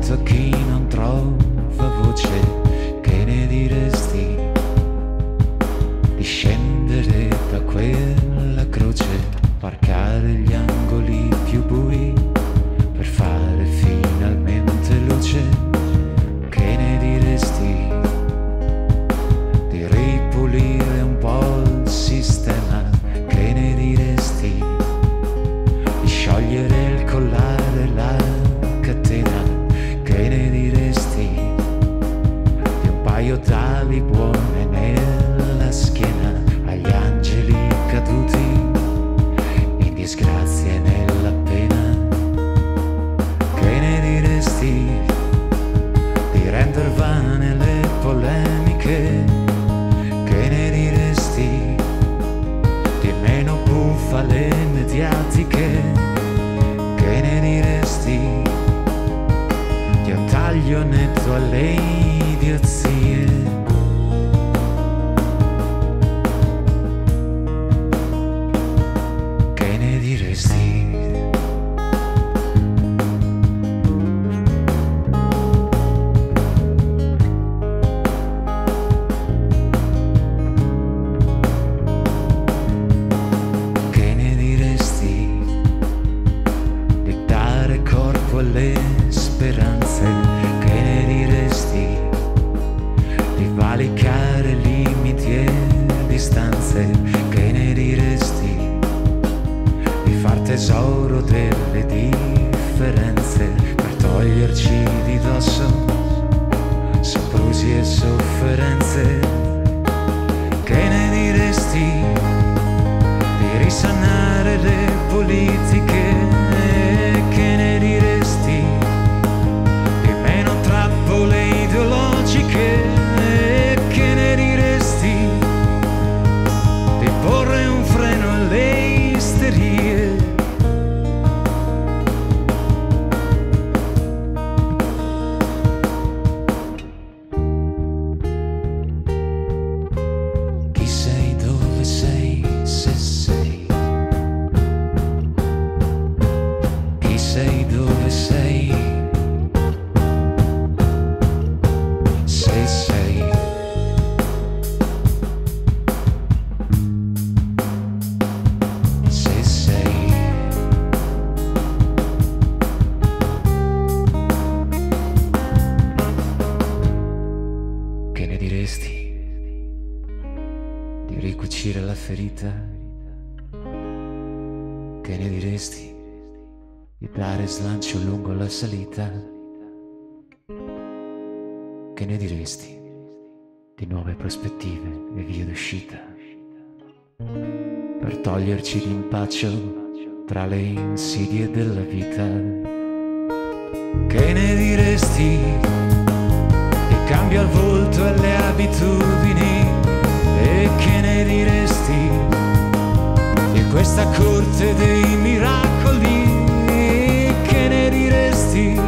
detto a chi non trova voce, che ne diresti di scendere da quella croce, varcare gli angoli più bui per fare finalmente luce? Che ne diresti di ripulire un po' il sistema? Che ne diresti di sciogliere il collare e la catena? Che ne diresti di un paio d'ali buone nella schiena agli angeli caduti in disgrazia e nella pena? Che ne diresti di render vane le polemiche? Che ne diresti di meno bufale mediatiche? Che ne diresti di un taglio netto alle idiozie? Che ne diresti? Che ne diresti di dare corpo alle speranze? Che ne diresti di valicare limiti e distanze? Che ne diresti di far tesoro delle differenze per toglierci di dosso soprusi e sofferenze? Che ne diresti di risanare le politiche? Che ne diresti di meno trappole ideologiche? Che ne diresti di porre un freno alle isterie? Chi sei, dove sei, se sei? Chi sei, dove sei, se sei? Se sei. Che ne diresti di ricucire la ferita? Che ne diresti di dare slancio lungo la salita? Che ne diresti di nuove prospettive e vie d'uscita per toglierci d'impaccio tra le insidie della vita? Che ne diresti di cambio al volto e alle abitudini? E che ne diresti di questa corte dei miracoli? Che ne diresti